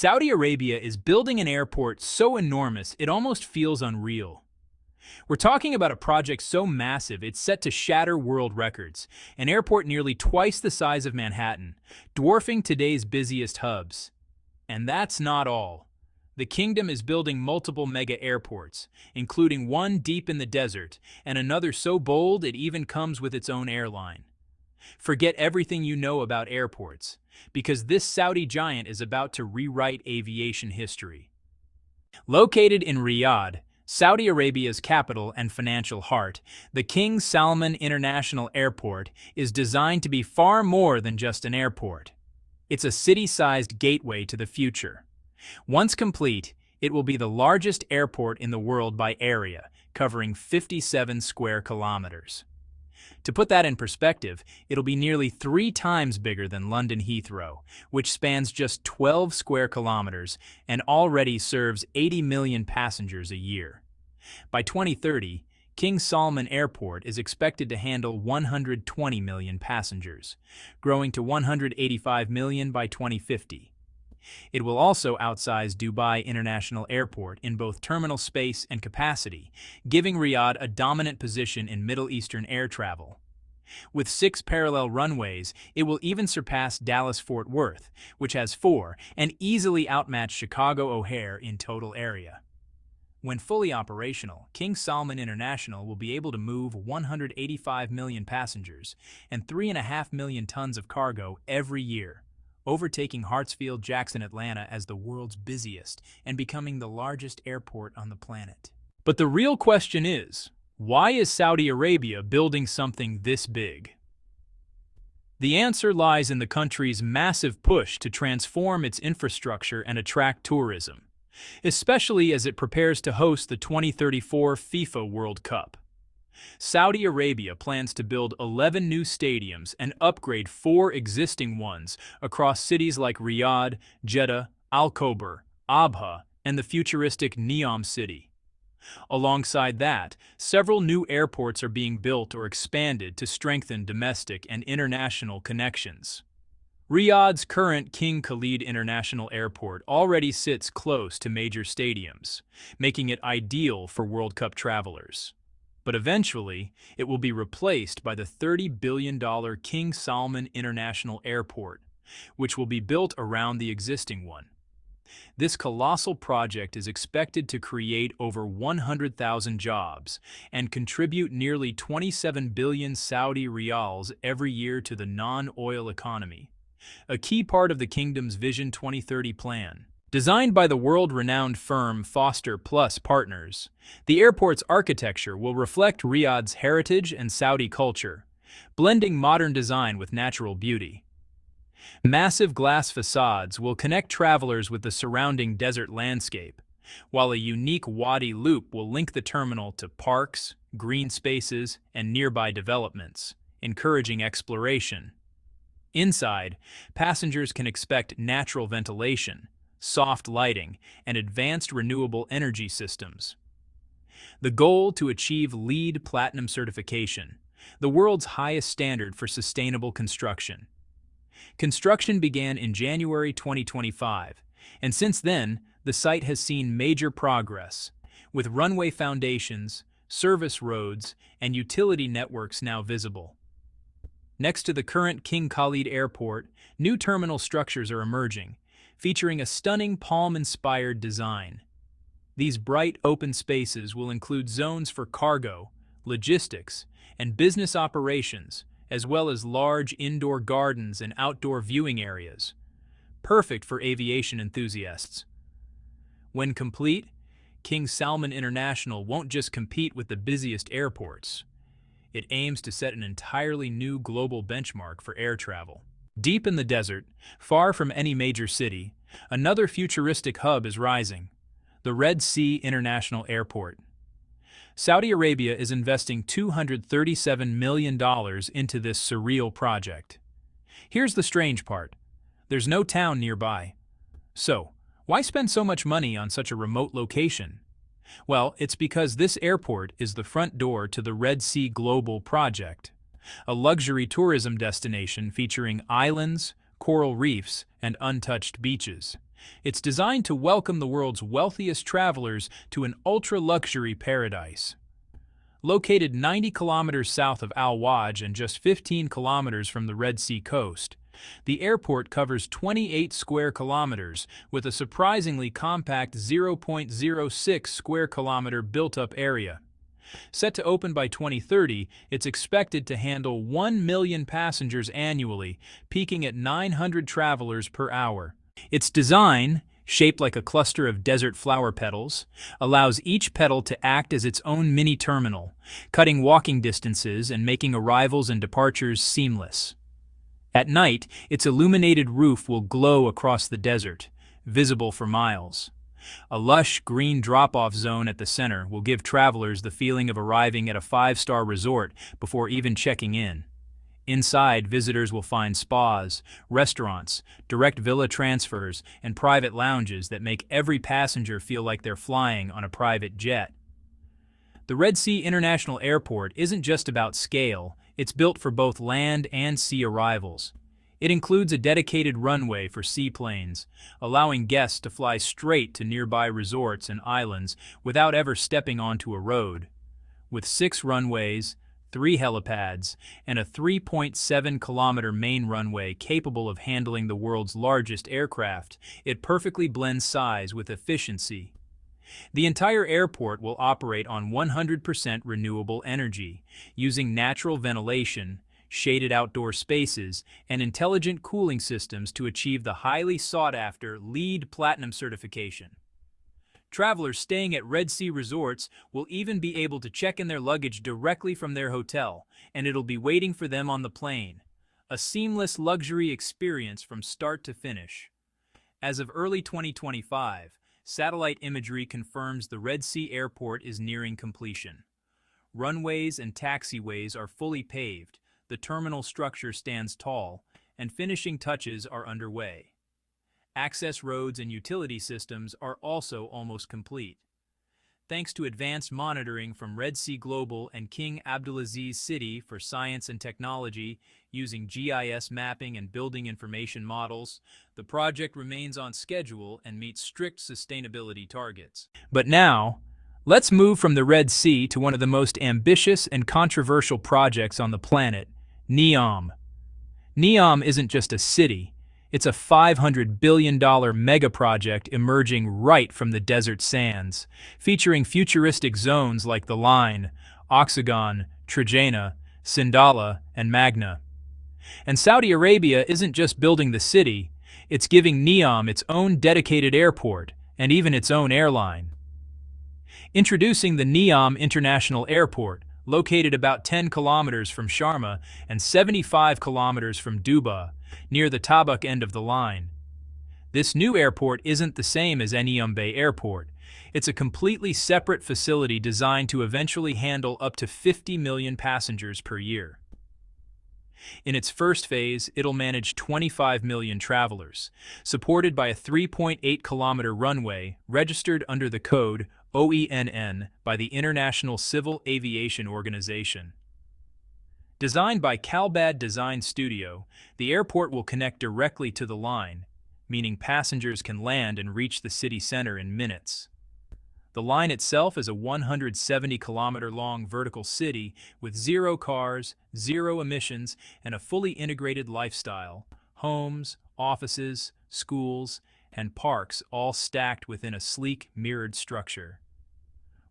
Saudi Arabia is building an airport so enormous it almost feels unreal. We're talking about a project so massive it's set to shatter world records, an airport nearly twice the size of Manhattan, dwarfing today's busiest hubs. And that's not all. The kingdom is building multiple mega airports, including one deep in the desert, and another so bold it even comes with its own airline. Forget everything you know about airports, because this Saudi giant is about to rewrite aviation history. Located in Riyadh, Saudi Arabia's capital and financial heart, the King Salman International Airport is designed to be far more than just an airport. It's a city-sized gateway to the future. Once complete, it will be the largest airport in the world by area, covering 57 square kilometers. To put that in perspective, it'll be nearly 3 times bigger than London Heathrow, which spans just 12 square kilometers and already serves 80 million passengers a year. By 2030, King Salman Airport is expected to handle 120 million passengers, growing to 185 million by 2050. It will also outsize Dubai International Airport in both terminal space and capacity, giving Riyadh a dominant position in Middle Eastern air travel. With 6 parallel runways, it will even surpass Dallas-Fort Worth, which has 4, and easily outmatch Chicago O'Hare in total area. When fully operational, King Salman International will be able to move 185 million passengers and 3.5 million tons of cargo every year, overtaking Hartsfield-Jackson Atlanta as the world's busiest and becoming the largest airport on the planet. But the real question is, why is Saudi Arabia building something this big? The answer lies in the country's massive push to transform its infrastructure and attract tourism, especially as it prepares to host the 2034 FIFA World Cup. Saudi Arabia plans to build 11 new stadiums and upgrade 4 existing ones across cities like Riyadh, Jeddah, Al Khobar, Abha, and the futuristic Neom city. Alongside that, several new airports are being built or expanded to strengthen domestic and international connections. Riyadh's current King Khalid International Airport already sits close to major stadiums, making it ideal for World Cup travelers. But eventually, it will be replaced by the $30 billion King Salman International Airport, which will be built around the existing one. This colossal project is expected to create over 100,000 jobs and contribute nearly 27 billion Saudi riyals every year to the non-oil economy, a key part of the kingdom's Vision 2030 plan. Designed by the world-renowned firm Foster Plus Partners, the airport's architecture will reflect Riyadh's heritage and Saudi culture, blending modern design with natural beauty. Massive glass facades will connect travelers with the surrounding desert landscape, while a unique Wadi loop will link the terminal to parks, green spaces, and nearby developments, encouraging exploration. Inside, passengers can expect natural ventilation, soft lighting, and advanced renewable energy systems. The goal to achieve LEED Platinum certification, the world's highest standard for sustainable construction. Construction began in January 2025, and since then, the site has seen major progress, with runway foundations, service roads, and utility networks now visible. Next to the current King Khalid Airport, new terminal structures are emerging, featuring a stunning palm-inspired design. These bright open spaces will include zones for cargo, logistics, and business operations, as well as large indoor gardens and outdoor viewing areas, perfect for aviation enthusiasts. When complete, King Salman International won't just compete with the busiest airports. It aims to set an entirely new global benchmark for air travel. Deep in the desert, far from any major city, another futuristic hub is rising, the Red Sea International Airport. Saudi Arabia is investing $237 million into this surreal project. Here's the strange part. There's no town nearby. So, why spend so much money on such a remote location? Well, it's because this airport is the front door to the Red Sea Global Project, a luxury tourism destination featuring islands, coral reefs, and untouched beaches, It's designed to welcome the world's wealthiest travelers to an ultra-luxury paradise. Located 90 kilometers south of Al Waj and just 15 kilometers from the Red Sea coast, the airport covers 28 square kilometers with a surprisingly compact 0.06 square kilometer built-up area. Set to open by 2030, it's expected to handle 1 million passengers annually, peaking at 900 travelers per hour. Its design, shaped like a cluster of desert flower petals, allows each petal to act as its own mini terminal, cutting walking distances and making arrivals and departures seamless. At night, its illuminated roof will glow across the desert, visible for miles. A lush green drop-off zone at the center will give travelers the feeling of arriving at a five-star resort before even checking in. Inside, visitors will find spas, restaurants, direct villa transfers, and private lounges that make every passenger feel like they're flying on a private jet. The Red Sea International Airport isn't just about scale, it's built for both land and sea arrivals. It includes a dedicated runway for seaplanes, allowing guests to fly straight to nearby resorts and islands without ever stepping onto a road. With 6 runways, 3 helipads, and a 3.7-kilometer main runway capable of handling the world's largest aircraft, it perfectly blends size with efficiency. The entire airport will operate on 100% renewable energy, using natural ventilation, shaded outdoor spaces, and intelligent cooling systems to achieve the highly sought-after LEED Platinum certification. Travelers staying at Red Sea resorts will even be able to check in their luggage directly from their hotel, and it'll be waiting for them on the plane. A seamless luxury experience from start to finish. As of early 2025, satellite imagery confirms the Red Sea Airport is nearing completion. Runways and taxiways are fully paved, the terminal structure stands tall, and finishing touches are underway. Access roads and utility systems are also almost complete. Thanks to advanced monitoring from Red Sea Global and King Abdulaziz City for Science and Technology, using GIS mapping and building information models, the project remains on schedule and meets strict sustainability targets. But now, let's move from the Red Sea to one of the most ambitious and controversial projects on the planet, NEOM. NEOM isn't just a city, it's a $500 billion mega-project emerging right from the desert sands, featuring futuristic zones like the Line, Oxagon, Trojana, Sindala, and Magna. And Saudi Arabia isn't just building the city, it's giving NEOM its own dedicated airport and even its own airline. Introducing the NEOM International Airport, located about 10 kilometers from Sharma and 75 kilometers from Duba, near the Tabuk end of the line. This new airport isn't the same as NEOM Bay Airport. It's a completely separate facility designed to eventually handle up to 50 million passengers per year. In its first phase, it'll manage 25 million travelers, supported by a 3.8-kilometer runway registered under the code OENN by the International Civil Aviation Organization. Designed by Kalbad Design Studio, the airport will connect directly to the line, meaning passengers can land and reach the city center in minutes. The line itself is a 170-kilometer-long vertical city with 0 cars, 0 emissions, and a fully integrated lifestyle, homes, offices, schools, and parks all stacked within a sleek, mirrored structure.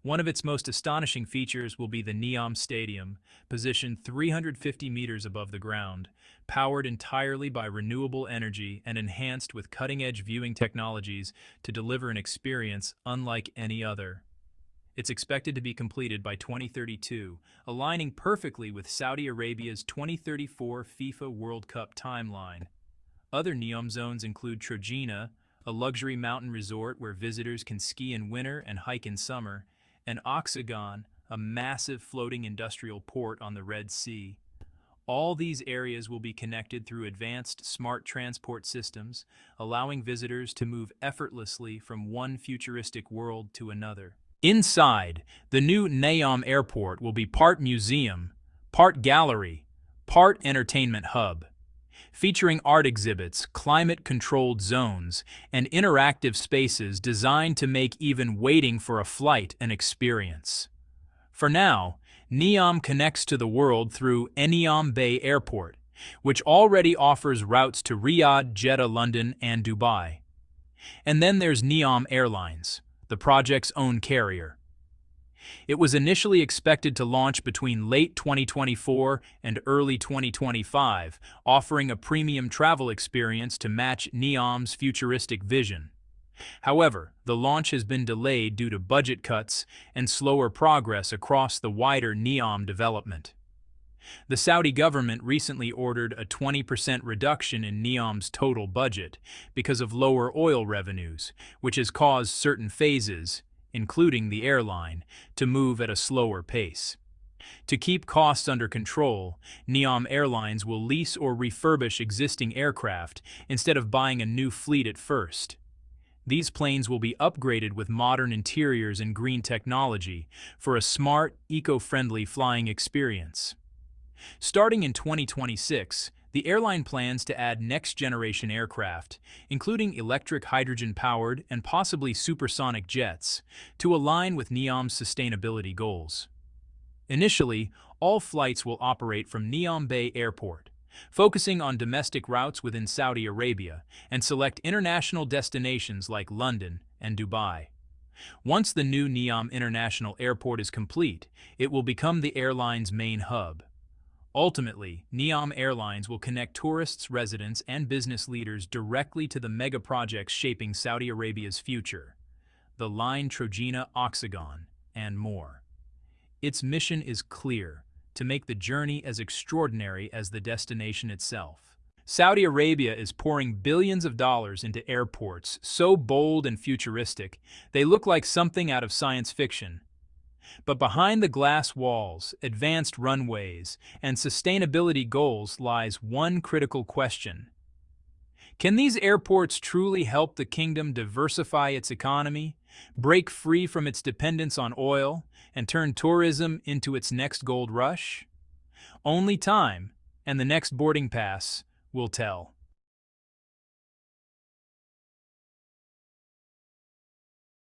One of its most astonishing features will be the NEOM Stadium, positioned 350 meters above the ground, powered entirely by renewable energy and enhanced with cutting-edge viewing technologies to deliver an experience unlike any other. It's expected to be completed by 2032, aligning perfectly with Saudi Arabia's 2034 FIFA World Cup timeline. Other NEOM zones include Trojana, a luxury mountain resort where visitors can ski in winter and hike in summer, and Oxagon, a massive floating industrial port on the Red Sea. All these areas will be connected through advanced smart transport systems, allowing visitors to move effortlessly from one futuristic world to another. Inside, the new NEOM Airport will be part museum, part gallery, part entertainment hub. featuring art exhibits, climate-controlled zones, and interactive spaces designed to make even waiting for a flight an experience. For now, NEOM connects to the world through Neom Bay Airport, which already offers routes to Riyadh, Jeddah, London, and Dubai. And then there's NEOM Airlines, the project's own carrier. It was initially expected to launch between late 2024 and early 2025, offering a premium travel experience to match NEOM's futuristic vision. However, the launch has been delayed due to budget cuts and slower progress across the wider NEOM development. The Saudi government recently ordered a 20% reduction in NEOM's total budget because of lower oil revenues, which has caused certain phases, including the airline, to move at a slower pace. To keep costs under control, NEOM Airlines will lease or refurbish existing aircraft instead of buying a new fleet at first. These planes will be upgraded with modern interiors and green technology for a smart, eco-friendly flying experience. Starting in 2026, the airline plans to add next-generation aircraft, including electric hydrogen-powered and possibly supersonic jets, to align with NEOM's sustainability goals. Initially, all flights will operate from Neom Bay Airport, focusing on domestic routes within Saudi Arabia and select international destinations like London and Dubai. Once the new Neom International Airport is complete, it will become the airline's main hub. Ultimately, NEOM Airlines will connect tourists, residents, and business leaders directly to the mega projects shaping Saudi Arabia's future, the Line Trojena Oxagon, and more. Its mission is clear: to make the journey as extraordinary as the destination itself. Saudi Arabia is pouring billions of dollars into airports so bold and futuristic, they look like something out of science fiction. But behind the glass walls, advanced runways, and sustainability goals lies one critical question. Can these airports truly help the kingdom diversify its economy, break free from its dependence on oil, and turn tourism into its next gold rush? Only time, and the next boarding pass, will tell.